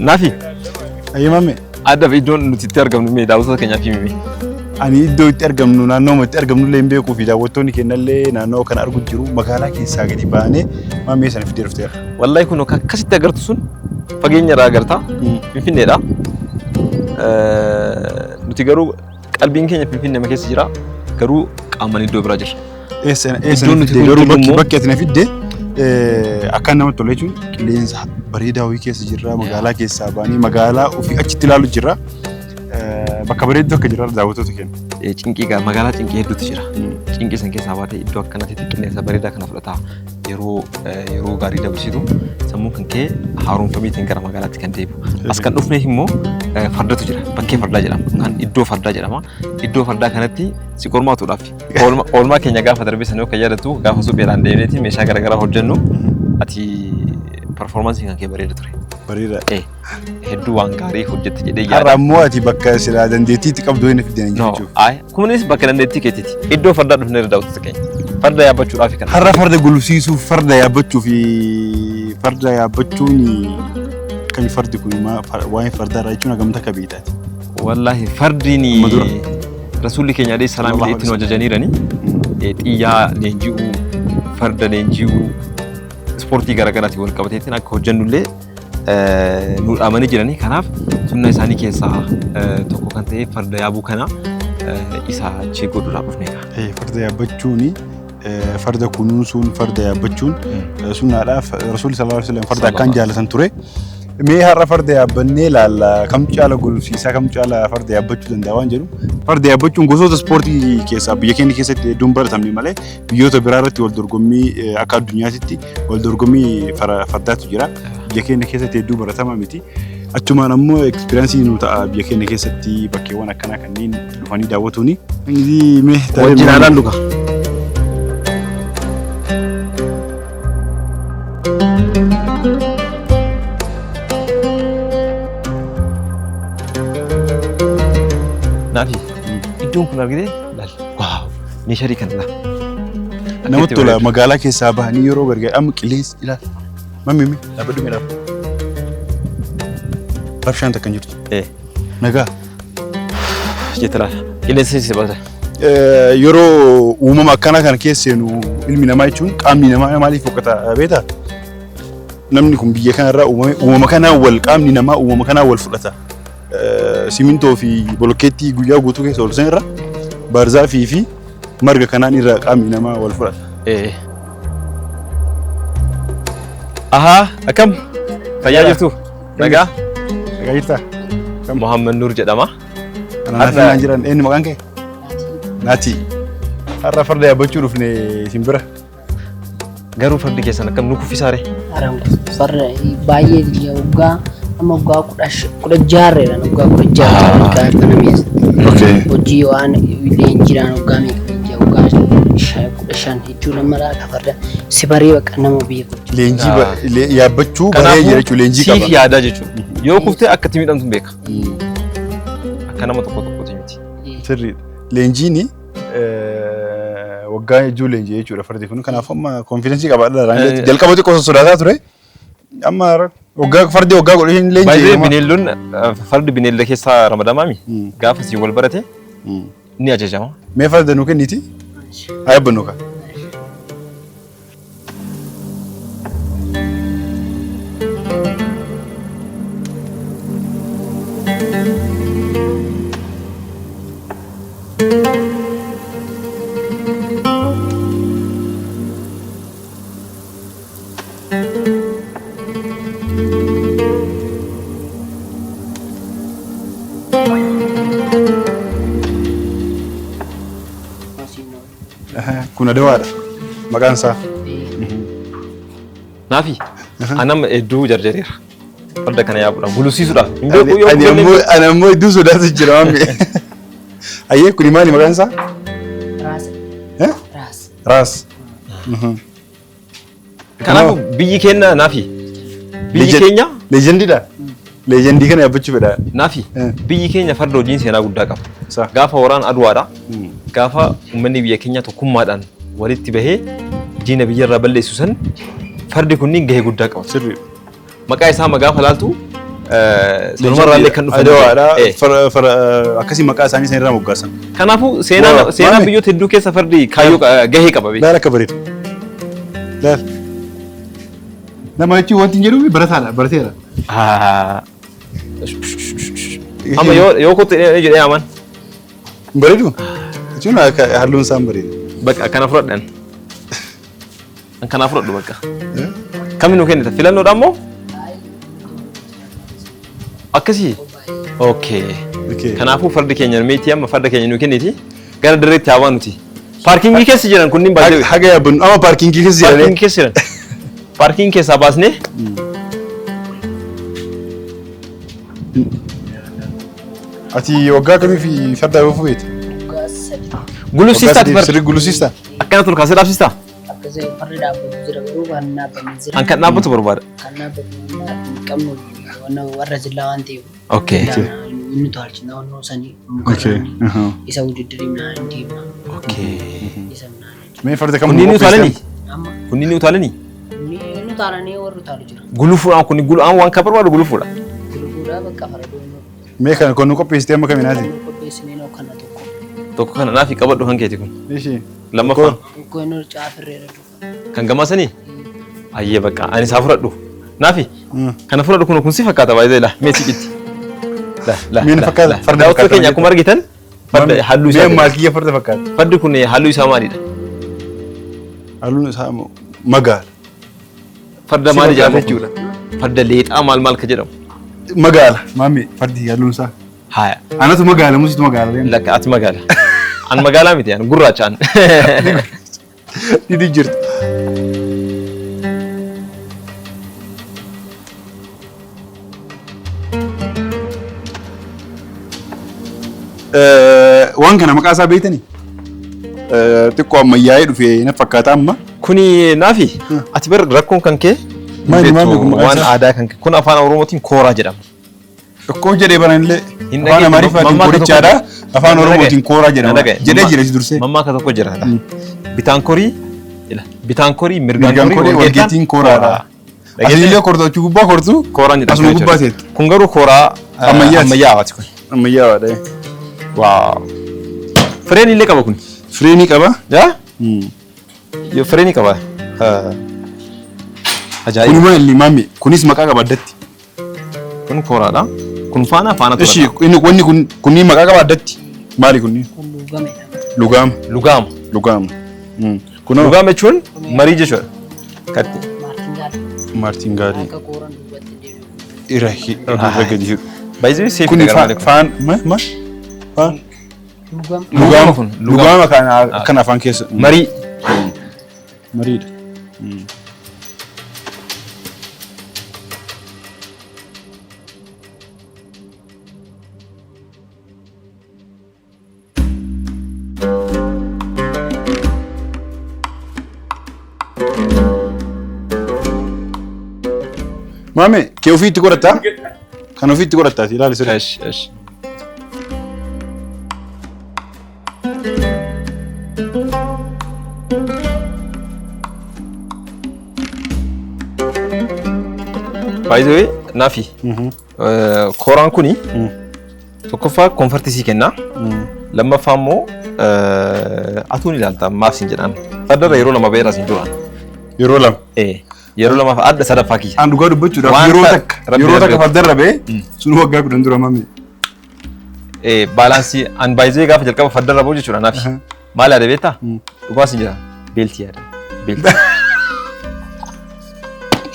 Naafi. Ayyamame. Adda iddoon nuti itti argamnu mee daawwattoota keenyaaf himi. Ani iddoo itti argamnu naannoo itti argamnu illee hin beekuu fi daawwattoonni kennallee naannoo kana arguu jiru magaalaa keessaa gadi baanee maamee sana fidee dhufteera. Wallahi kun akkasitti agartu sun fageenya irraa agarta. Finfinneedha. Nuti garuu qalbiin keenya Finfinnee keessa jira. Garuu qaamaan iddoo biraa jira. Eessa nuti garuu bakki ati na fidde akka namatti tolu jechuun qilleensa bareedaa wayii keessa jirra magaalaa keessaa baanii magaalaa ofii achitti ilaalu jirra. Bakka bareedduu akka jira daawwattoota keenya. Cinqii magaalaa cinqii hedduutu jira. Cinqii san keessaa baatee iddoo akkanatti qilleensa bareedaa kana fudhataa yeroo gaarii dabarsitu sammuu kan kee haaromfameetiin gara magaalaatti kan deebi'u. As kan dhufnee immoo fardatu jira. Bakkee fardaa jedhama. Kan iddoo fardaa jedhama. Iddoo fardaa kanatti si qormaatuudhaaf. Oolmaa keenya gaafa darbee sana akka yaadatu gaafa supheedhaan deemneeti meeshaa garaagaraa hojjennu ati performaansii kan kee bareeda ture. Bareeda. Hedduu waan gaarii hojjette jedhee yaada. Har'a ammoo ati bakka silaa dandeettiitti qabdu hin fidanii jechuudha. Kunis bakka dandeettii keetiiti. Iddoo fardaa dhufnee daawwattoota keenya. Farda yaabbachuudhaaf kan. Har'a farda gulufsiisuuf farda yaabbachuu fi farda yaabbachuun kan fardi kun waa'ee fardaa irraa jechuun hagamta akka beektaati. Wallahi fardiin rasuulli keenya alayhi salaam illee ittiin hojjetaniirani. Xiyyaa leenji'uu, farda leenji'uu, ispoortii garaagaraatiin wal qabateetiin akka hojjennullee nu dhaamanii jiranii. Kanaaf sunna isaanii keessaa tokko kan ta'e farda yaabuu kana isa achii godhuudhaaf dhufneedha. Farda yaabbachuuni farda kunuunsuun farda yaabbachuun sunnaadhaaf rasuulli sallallahu alaihi wasallam farda akkaan jaalatan ture. Mee har'a farda yaabbannee ilaalla kam caala gulufsiisaa kam caala farda yaabbachuu danda'a waan jedhu. Farda yaabbachuun gosoota ispoortii keessaa biyya keenya keessatti hedduun baratamne malee biyyoota biraa irratti wal dorgommii akka addunyaatti wal dorgommii fardaatu jira. Biyya keenya keessatti hedduu baratama miti. Achumaan ammoo ekspiriyaansii nu ta'a biyya keenya keessatti bakkeewwan akkanaa kanneen dhufanii daawwatuuni. Mee wajjinaadhaan dhuga. Naafi iddoon kun argitee laal waaw meeshaalee kanadha. Namatti tola magaalaa keessaa bahanii yeroo gargaara amma qilleensi ilaal. Mammi dhaabbadhu mee dhaabba. Rabshaan takkan jirtu. Nagaa. Jetta laal qilleensi si baata. Yeroo uumama akkanaa kana keesseenu ilmi namaa jechuun qaamni namaa maaliif fokkata beektaa? Namni kun biyya kanarraa uumama kanaa wal qaamni namaa uumama kanaa wal fudhata. Simintoo fi bolokkeettii guyyaa guutuu keessa ol sanirra baarzaafii fi marga kanaan irra qaamni namaa wal fudhata. Akkam fayyaa jirtu? Nagaa? Nagaa jirtaa? Muhammad Nur jedhama. Har'a jiran eenyu maqaan kee? Naati. Har'a farda yaabbachuu dhufne isin bira. Garuu fardi keessan akkam nu kuffisaare? Farda baay'ee waggaa amma waggaa 16 waggaa 16 kan namees. Hojii waan leenjiidhaan waggaa meeqa waggaa 15 jechuudha mara farda si baree bakka nama beeku. Leenjii yaabbachuu baree jira jechuudha leenjii qaba. Siif yaadaa jechuudha. Yoo kuftee akka itti miidhamtu beeka. Akka nama tokkotti miti. Sirriidha. Leenjiin waggaa ijoo leenjii jechuudha fardi kun. Kanaaf amma konfiidensii qabaadha. Jalqabatti qofa sodaataa ture. Amma waggaa fardi waggaa godheen leenjii. Baay'ee bineeldoon fardi bineelda keessaa ramadamaami. Gaafa si wal barate ni ajajama. Mee farda nu kenniti? Haa yaabbannu kaa. Kuna dawaadha maqaan isaa. Naafi anam hedduu jarjareera. Farda kana yaabuudhaan gulufsiisuudhaaf. Ani ammoo hedduu sodaatu jira maammi. Ayyee kuni maali maqaan isaa? Raas. Kanaaf biyyi keenya naafi. Biyyi keenya leejendiidha. Leejendii kana yaabbachuu fedha. Naafi biyyi keenya farda hojiin seenaa guddaa qaba. Gaafa waraan aduwaadha. Gaafa uummanni biyya keenya tokkummaadhaan walitti bahee diina biyyarraa balleessu san fardi kunniin gahee guddaa qaba. Sirriidha. Maqaa isaa gaafa laaltu Sunuma irraa illee kan dhufan. Adowaadha. Akkasii maqaa isaanii san irraa moggaasan. Kanaafuu seenaa biyyoota hedduu keessa fardi kaayyoo gahee qaba. Laala akka bareedu. Laala. Nama jechuun wanti hin jedhuuf barataadha. Barateera. Amma yoo kottu jedhee aman. Bareedu. Jechuun halluun isaan bareedu. Bakka akkana fudhadhan. Akkana fudhadhu bakka. Kamiin nu kennita filannoodha ammoo? Akkasii? Okay. Kanaafuu fardi keenya meetii amma farda keenya nu kenniti gara dirreetti haa nuti. Paarkingii keessa jiran kunniin baay'ee. Haga yaabbannu amma paarkingii keessa jiran. Paarkingii keessa jiran. Paarkingii keessaa baasnee. Ati waggaa kamii fi farda yoo fuudheeti? Gulufsiistaati farda. Sirri gulufsiistaa? Akkana tolkaa si dhaabsistaa? Akkasii farda dhaabbatu jira garuu kan dhaabbanni jira. Kan dhaabbatu barbaada. Kan dhaabbatu qabnu warra jillaa waan ta'eef. Okay. Inni tolchina onnoo sanii mukarranii isa wujuddirimnaa hin deemna. Okay. Isa minaan. Mee farda kam kunniin utaalanii? Kunniin utaalanii? Kunniin utaalanii warri utaalu jira. Gulufuudhaan kunni waan ka barbaadu gulufuudha. Gulufuudhaa bakka faradoo. Mee kan nu qopheessitee amma kaminaati? Qopheessinee kana tokko. Tokko kana naafi qabadhu kan keeti kun. Ishee. Lammaffaan. Tokko inni caafirreera dhufa. Kan gamasanii? Ayyee bakka ani isaa fudhadhu. Naafi? Kana fudhadhu kun si fakkaata baay'ee la meetii qitti. Miin fakkaata farda fakkaata. Keenya akkuma argitan farda halluu isaa. Mee maal kiyya farda fakkaata? Fardi kun halluu isaa maalidha? Halluun isaa magaala. Farda maali jedhama jechuudha? Farda leexaa maal ka jedhamu? Magaala. Maami fardi halluun isaa. Haya. Anatu magaala musitu magaala. Lakka ati magaala. An magaalaa miti an gurraachaan. Didi jirtu. Waan kana maqaa isaa beektanii? Xiqqoo ammayyaa'ee dhufee na fakkaata amma. Kuni naafi ati bar rakkoon kan kee waan aadaa kan kee kun afaan oromootiin kooraa jedhama. Tokko jedhee baranillee afaan amaariffaatiin koorichaadha afaan oromootiin kooraa jedhama. Jedhee jira si dursee. Mammaa ka tokko jira. Bitaan korii mirgaan korii walgeettiin kooraadha. Asillee kortochuu gubbaa kortu kooraan jedhama. Asuma gubbaa teettu. Kun garuu kooraa ammayyaa'aati kun. Ammayyaa'aadha. Waaw. Fireen illee qaba kun. Fireenii qaba? Yaa? Yoo fireenii qaba. Ajaa'iba. Kun maali maami? Kunis maqaa qaba addatti. Kun kooraadha. Kun faana tura. Ishi wanni kunniin maqaa qaba addatti. Maali kunniin? Kun lugaamedha. Lugaama. Lugaama. Lugaama. Lugaama jechuun marii jechuudha. Katti. Maartiin gaarii. Akka kooraan dubbatti deemu. Irra gadi jiru. Baay'ee seefi Kuni faan Lugaama kun. Lugaama kan afaan keessa. Marii. Mariidha. Maame, kee ofiitti godhattaa? Kan ofiitti godhattaati ilaali sirrii. Esh. By the way, naafi. Kooraan kuni tokkoffaa konfartisii kenna. Lammaffaa immoo atuun ilaalta maaf sin jedhaan. Fardarra yeroo lama beeraa sin duraan. Yeroo lama. Yeroo lama adda sadaffaa kiyya. An dhugaa dubbachuudhaaf yeroo takka fardarra bee sun waggaa 10 dura maami. Baalaansii an baay'ee gaafa jalqaba fardarra boo jechuudha naafi. Maal yaada beektaa? Dhugaa sin jedha. Beeltii yaada. Beeltii.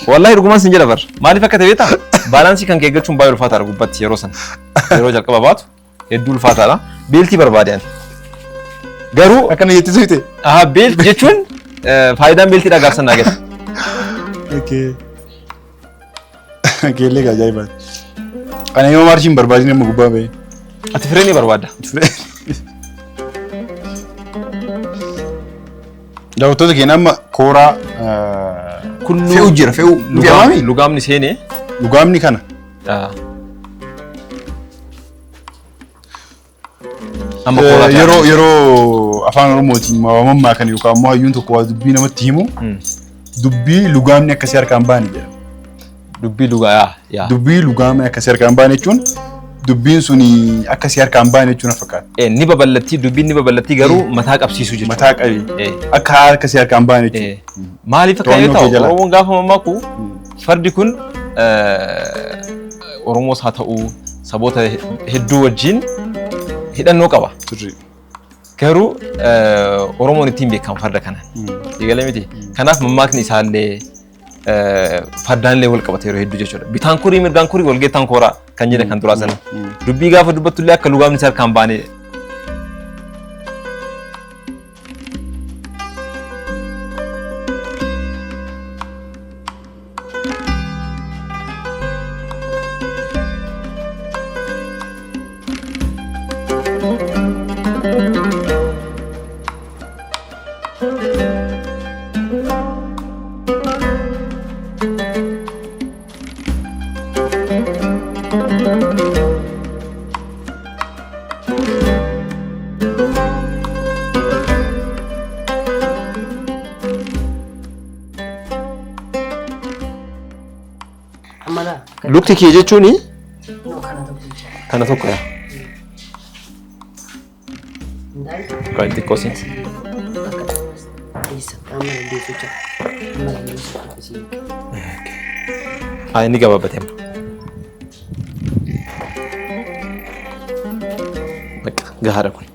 Wallahi dhugumaan sin jedha bar. Maaliif akka ta'e beektaa? Baalaansii kan keeggachuun baay'ee ulfaataadha gubbatti yeroo sana. Yeroo jalqaba baatu hedduu ulfaataadha. Beeltii barbaadaan. Garuu akkana jettee soite. Beeltii jechuun faayidaan beeltiidha gaafsan naa gala. Okay. Keellee ajaa'ibaati. Ana yoo maarshiin barbaadin amma gubbaa ba'e. Ati fireenii barbaadda. Daawwattoota keenya amma kooraa fe'u jira fe'u. Lugaamni seenee. Lugaamni kana. Yeroo afaan oromootiin mammaa kan yookaan immoo hayyuun tokko waa dubbii namatti himu dubbii lugaamni akkasii harkaan baani jedhama. Dubbii dhugaa yaa. Dubbii lugaame akka harkaan baane jechuun dubbiin suni akka harkaan baane jechuun fakkaata. Ni babal'atti dubbiin ni babal'atti garuu mataa qabsiisuu jechuudha. Mataa qabi akka harkaan baane jechuudha. Maaliif akka yoo ta'u Oromoon gaafa mammaku fardi kun Oromoos haa ta'u saboota hedduu wajjin hidhannoo qaba. Garuu Oromoon ittiin beekamu farda kanaan. Eegalee miti. Kanaaf mammaakni isaallee fardaalee wal qabate yeroo hedduu jechuudha. Bitaan kurii mirgaan kurii wal geettaan kooraa kan jedhe kan duraa sana. Dubbii gaafa dubbattullee akka lugaamni isaa harkaan baane. Lukti kee jechuuni kana tokko yaa. Kan xiqqoo siin. Inni gabaabbatee amma. Gahaadha kun.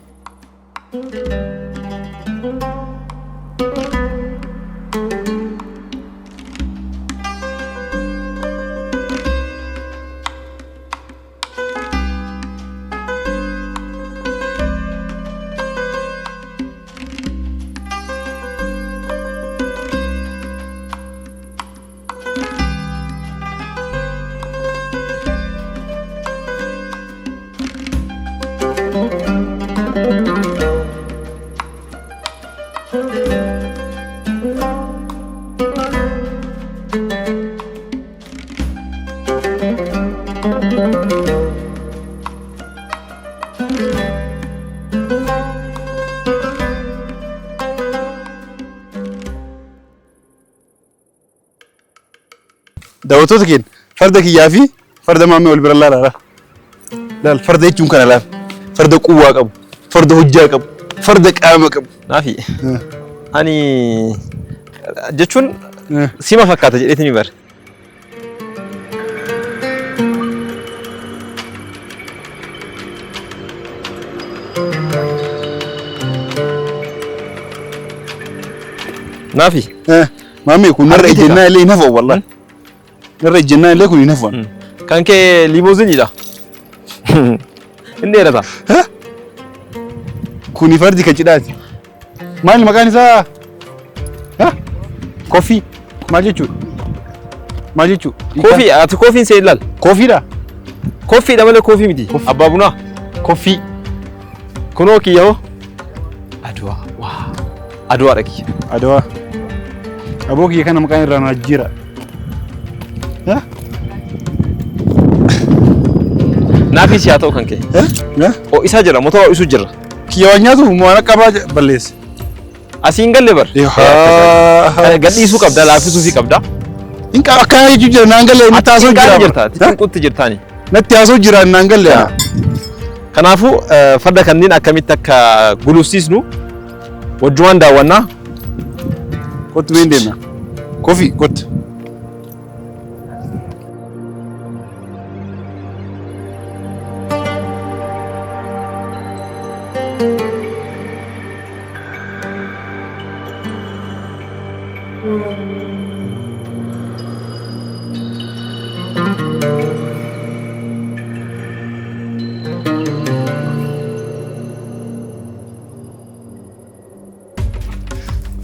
Daawwattoota keenya farda kiyyaa fi farda maammee wal bira laala. Laal farda jechuun kana laal. Farda quwwaa qabu, farda hojjaa qabu, farda qaama qabu. Naafi ani jechuun sima fakkaata jedheetini bara. Naafi maammee kun narra ejjennaa illee hin hafu wallahi. Narra ejjennaa illee kun hin hafu. Kan kee limuuziiniidha. Inni dheerata. Kuni fardi kan cidhaati. Maal maqaan isaa? Koffii. Maal jechuudha? Maal jechuudha? Koffii ati koffiin see ilaal. Koffiidha. Koffiidha malee koffii miti. Abbaa bunaa. Koffii. Kunoo kiyyoo. Adwaa. Waa. Adwaa dhaqi. Adwaa. Aboo kiyya kana maqaan irraa na jira. Naafis yaa ta'u kan kee. O isaa jira motora isu jira. Kiyya waan nyaatu waan qabaa balleessa. Asiin galle bar. Gadhiisuu qabda laaffisuu fi qabda. In qaba akkana jechuun jira naan galle natti haasoo jira. Xixiqqootti jirtaani. Natti haasoo jira naan galle. Kanaafuu farda kanneen akkamitti akka gulufsiisnu wajjumaan daawwannaa. Kottu mee deemna. Kofi kottu.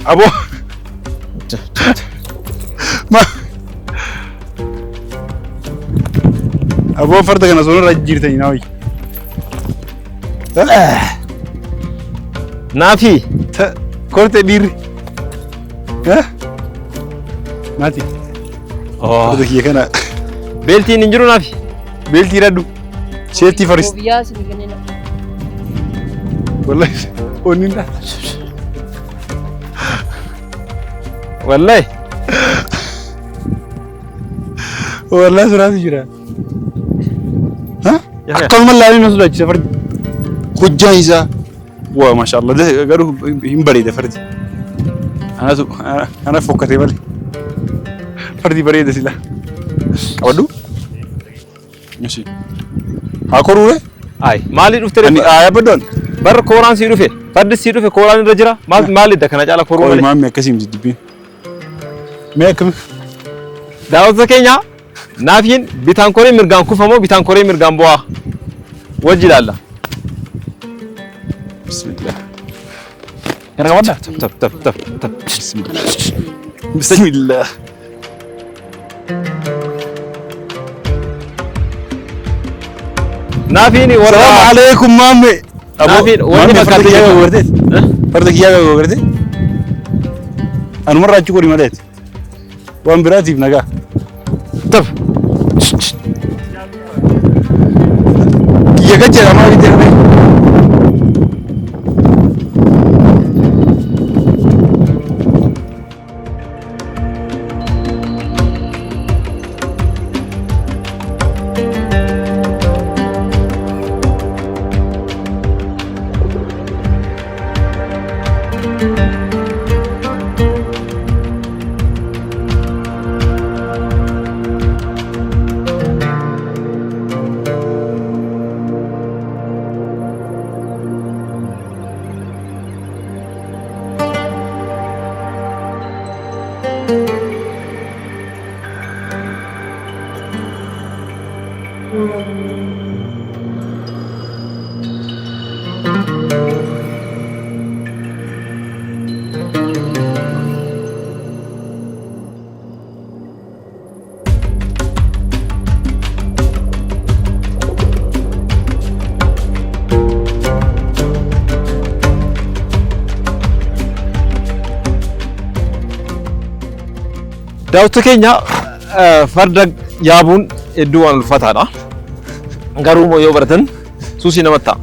Abo. Abo farda kana sono rajjirtani nawi. Naafi. Korte dir. Mati. Oh. Farda kiyya kana. Beeltiin hin jiru naafi. Beeltii raddu. Seetti faris. Wallahi oninda. Wallahi. والله سرعة جرا ها يا أخي. أكل من لا ينزل أجي فرد خجايزة وما شاء الله ده قالوا ينبري ده فرد أنا فكرت بالي فردي بريدة سلا أودو ماشي هاكورو اي مالي أني دفتري بدون بر كوران سيدو في فرد سيدو في كوران رجرا مالي دكنا جالا قول كورو ما مي كسيم جدبين مي كم داوت كينيا نافين بيتان كوري مرغان كوفمو بيتان كوري مرغان بوا وجي لالا بسم الله يا رجال تب بسم الله بسم الله نافيني ورا السلام عليكم مامي نافين وين فردك يا بكاتي وردت فردك يا وردت أنا مرة أشكري مالت وأنا براتي بنجا طب يا كتير ما بدي daawwattoota keenya farda yaabuun hedduu waan ulfaataadha. Garuu yoo baratan suusii namatti ta'a.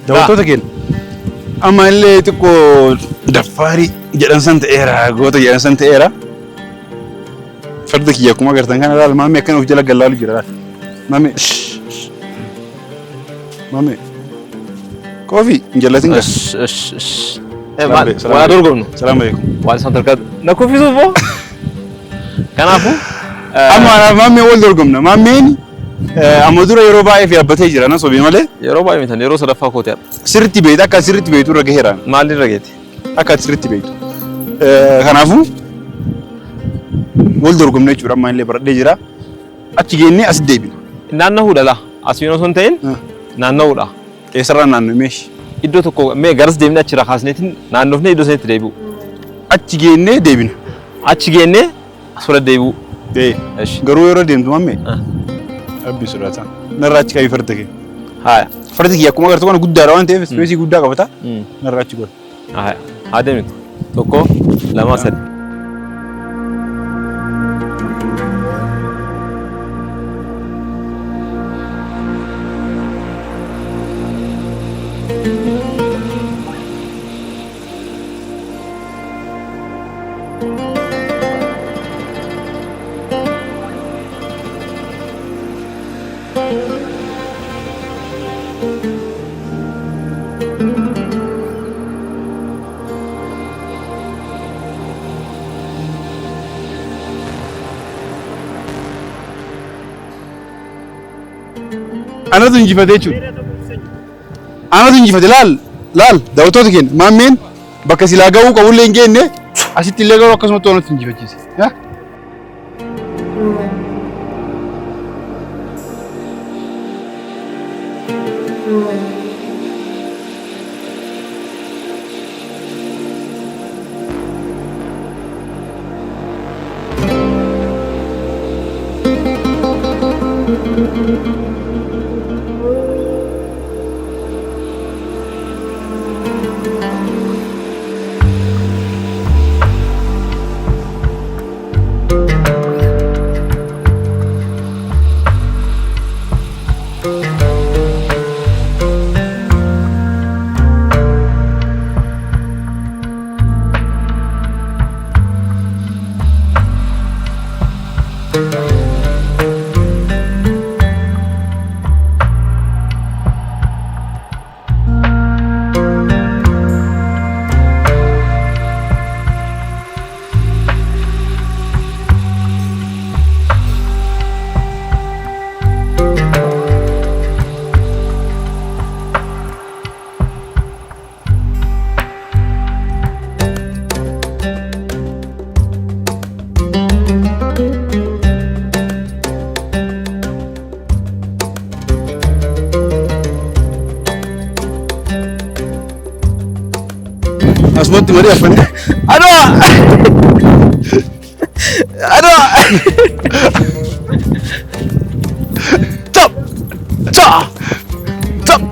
daawwattoota keenya amma illee xiqqoo daffaarii jedhan ta'eera goota jedhan ta'eera farda kiyya akkuma agartan kana laal maamee akkana of jala gallaalu jira laal maamee maamee koofii hin jallatin gas Waa dorgomnu. salaam alaikum Waan isaan tarkaatu na kuffisuuf moo? Kanaafuu amma maamee wal dorgomna maameen amma dura yeroo baay'ee fi abbatee jira na sobii malee yeroo baay'ee mitan yeroo sadaffaa kooteera. sirriitti beeyta akka sirriitti beeytu irra gaheera Maalin rageeti? akka sirriitti beeytu kanaafuu wal dorgomna jechuudha amma illee baradhee jira achi geennee as deebina Naanna'uudha laa. Asiin osoo hin ta'in naanna'uudha. eessarraa naannoo meeshi Iddoo tokko mee garas deemnee achirraa kaasneetiin naannofnee iddoo sanitti deebi'u. achi geennee deebina Achi geennee asirra deebi'u. Eshi. garuu yeroo deemtu mammee abbi sodaata narraa achi kaayii farda kee Haaya. fardi kiyya akkuma agartu kana guddaadha waan ta'eef ispeesii guddaa qabata narraa achi godha Haaya. Haa deemtu. Tokko, lama, sadi. anatu injifate jechuudha anatu injifate laal daawwattoota keenya maammeen bakka silaa ga'uu qabullee hin geenne asitti illee garuu akkasumatti anatu injifachiise yaa Asmati Maria Fani. Aduh! Aduh! Stop! Stop! Stop!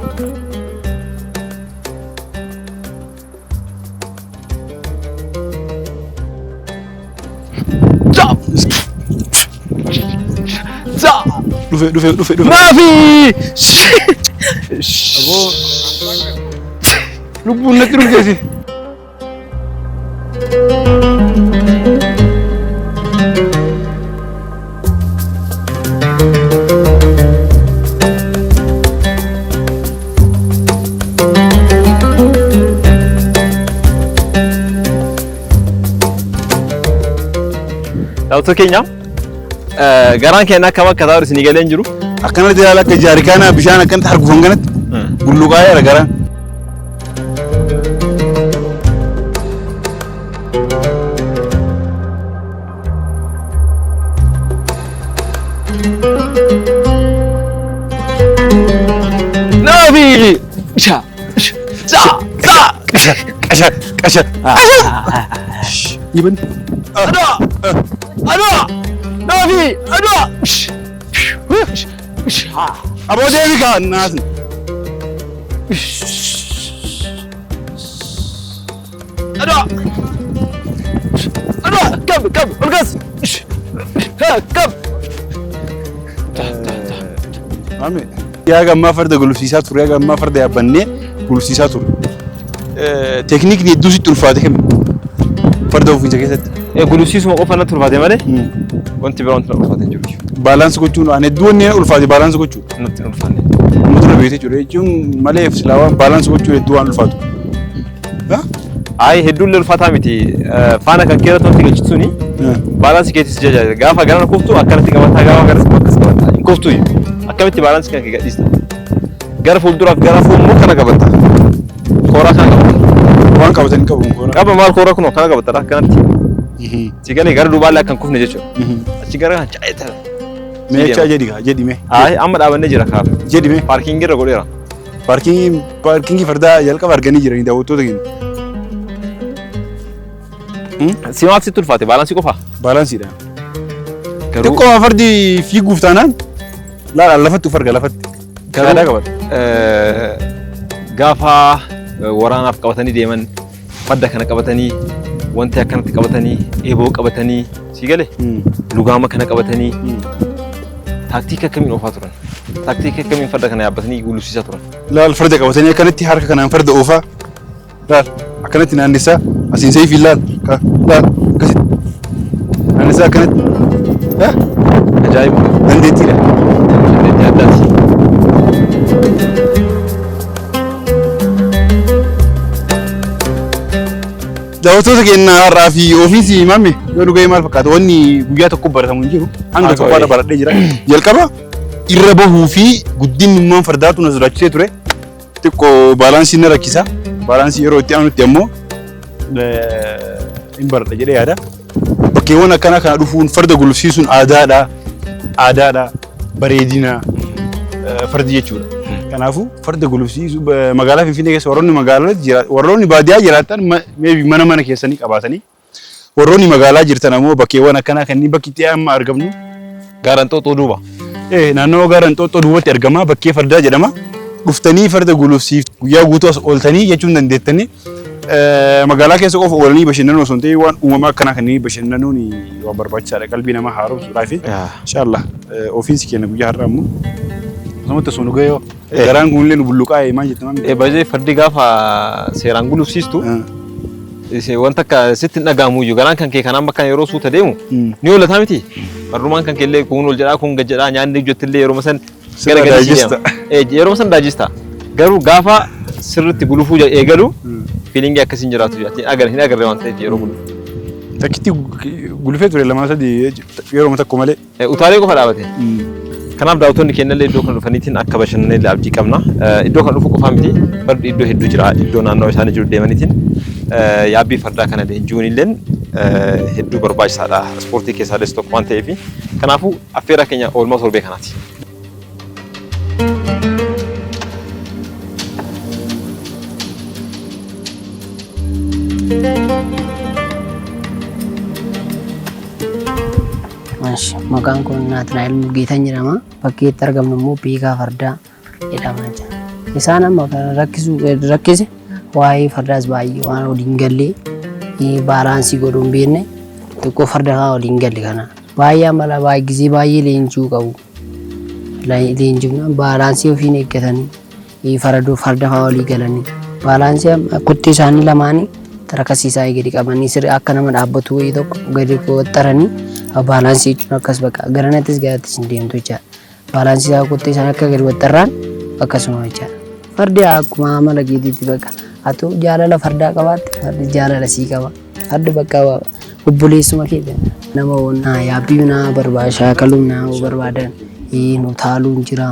Stop! Stop! Dufe. Mafi! Lubbuun natti dhufteesi. Daawwattoota keenya garaan keenya akkam akka taa'u isin galee hin jiru. Akkanatti ilaala akka jaarikaana bishaan akkanatti harguufan kanatti bulluqaa'eera garaan. Nafi! Sha! Sa! Sa! Qasha. Iban. Aduh! Aduh! Nafi! Aduh! Aboo deebi kaa naasni. Aduh! Aduh! Kam! Ulgas! Kam! Maame. Yaa gammaa farda gulufsiisaa ture. Yaa gammaa farda yaabbannee gulufsiisaa ture. Teekniikni hedduu sitti ulfaate kennu. Farda ofiinsa keessatti. Gulufsiisuma qofa natti ulfaate malee wanti biraa wanti na ulfaate hin jiru. Baalaansi gochuun waan hedduu wanni ulfaate baalaansi gochuun. Natti hin ulfaanne. Uummata na beekte jechuudha. Jechuun malee silaawaan baalaansi gochuun hedduu waan ulfaatu. Ay hedduu illee ulfaataa miti. Faana kan keessa wanti galchituuni baalaansi keetis jajjaajila. Gaafa garana kuftu akkanatti qabataa gaafa garas bakkas qabataa. Hin kuftu akkamitti baalaansi kan kee gadhiista. Gara fuulduraaf gara fuulmoo kana qabatta. Kooraa kana qabatta. Waan qabatanii qabu kooraa. Qaba maal kooraa kunoo kana qabatta akkanatti. Si galee gara duubaallee akkan kufne jechuudha. Achi gara kan caayeta. Meechaa jedhi mee. Ay amma dhaabannee jira kaaf. Jedhi mee. Paarkiingii irra godheera. Paarkiingii fardaa jalqaba arganii jiranii daawwattoota keenya. Si maal sitti ulfaate baalaansii qofa? Baalaansiidha. Xiqqoo fardi fiiguuf taanaan laala lafatti uf arga lafatti. Gaadaa qabata. Gaafa waraanaaf qabatanii deeman farda kana qabatanii wanti akkanatti qabatanii eeboo qabatanii si galee lugaama kana qabatanii taaktiika akkamiin oofaa turan? Taaktiika akkamiin farda kana yaabbatanii gulufsiisaa turan? Laal farda qabatanii akkanatti harka kanaan farda oofaa. Laal akkanatti naannessaa asiin seefiin laal akkasitti naannessaa akkanatti. Ajaa'iba! Dandeettiidha. Dandeettii addaati. Daawwattoota keenya har'aa fi ofiisi mamme yoo dhugee maal fakkaata wanni guyyaa tokko baratamu hin jiru hanga tokko baradhee jira. Jalqaba irra bahuu fi guddinummaan fardaatu na sodaachisee ture. Xiqqoo baalaansii na rakkisa. Baalaansii yeroo itti aanutti ammoo hin baradha jedhee yaada. Bakkeewwan akkanaa kana dhufuun farda gulufsiisuun aadaadha, bareedina fardi jechuudha. Kanaafuu farda gulufsiisuu magaalaa Finfinnee keessa warroonni baadiyyaa jiraatan mana keessanii qabaatanii warroonni magaalaa jirtan ammoo bakkeewwan akkanaa kanneen bakki itti amma argamnu Gaaranxooxoo duuba. naannoo gara Inxooxxoo duubatti argama bakkee fardaa jedhama. Dhuftanii farda gulufsiif guyyaa guutuu as ooltanii jechuun dandeettanii magaalaa keessa qofa oolanii bashannanuu osoo hin ta'in waan uumamaa akkanaa kanneen bashannanuun waan barbaachisaadha qalbii namaa haaromsuudhaaf. Inshallah ofiisi keenya guyyaa har'aa immoo akkasumatti osoo nu gahee garaan kunnillee nu bulluqaa maal jettama. Baay'ee fardi gaafa seeraan gulufsiistu wanta akka sitti hin dhaga'amu iyyuu garaan kan kee kanaan bakka yeroo suuta deemu ni oolataa miti. Fardumaan kan keellee kun ol jedhaa kun gad jedhaa nyaanni ijjottillee yeroo san daajista. Yeroo san daajista. Garuu gaafa sirriitti gulufuu eegalu fiilingii akkasiin jiraatu hin agarre waan ta'eef yeroo gulufu. Takkitti gulufee ture lama sadii yeroo tokko malee. Utaalee qofa dhaabate. Kanaaf daawwattoonni keenyallee iddoo kana dhufaniitiin akka bashannanillee abdii qabna. Iddoo kana dhufu qofaa miti fardi iddoo hedduu jira. Iddoo naannoo isaanii jiru deemaniitiin yaabbii fardaa kana leenji'uun illee hedduu barbaachisaadha. Ispoortii keessaallee tokko waan ta'eef kanaafuu affeera keenya oolmaa torbee kanaati. Maqaan kun Naatnaa'el Mulgeetaan jedhama. Bakki itti argamnu immoo Beekaa Fardaa jedhama jechuudha. Isaan amma kan rakkise waa'ee fardaas baay'ee waan waliin gallee baalaansii godhuu hin beekne xiqqoo farda kaa waliin galle kana. Baay'ee amala gisee baay'ee leenjuu qabu. Leenjiin baalaansii ofiin eeggatanii farda kaa walii galanii baalaansii kutti isaanii lamaanii tarakasiisaa gadi qabanii akka nama dhaabbatu wayii tokko gadi qoxxaranii baalaansii jechuun akkas bakka garanattis garattis hin deemtu jechaadha. Baalaansii isaa kutti isaan akka gadi qoxxarraan akkasuma jechaadha. Fardi akkuma amala keetiitti bakka atu jaalala fardaa qabaatte fardi jaalala sii qaba. Fardi bakka obboleessuma keessa nama wonnaa yaabbii naa barbaada shaakaluu naa barbaadan nu taaluun jira.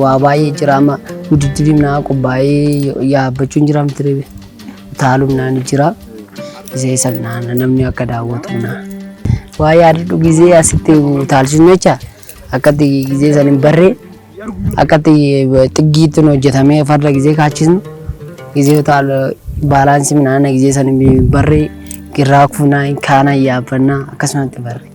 Waa baay'ee jira amma guddiddiin naa qophaa'ee yaabbachuun jira miti taaluun naa ni jira. Isa namni akka daawwatu naa. Waa yaadadhu gisee asitti taalchisuun jecha akkatti gisee san hin barree akkatti xiggiitti hojjetamee farda gisee kaachisnu gisee baalaansii midhaan gisee san hin barree girraa kufunaa kaana yaabbannaa akkasumatti barree.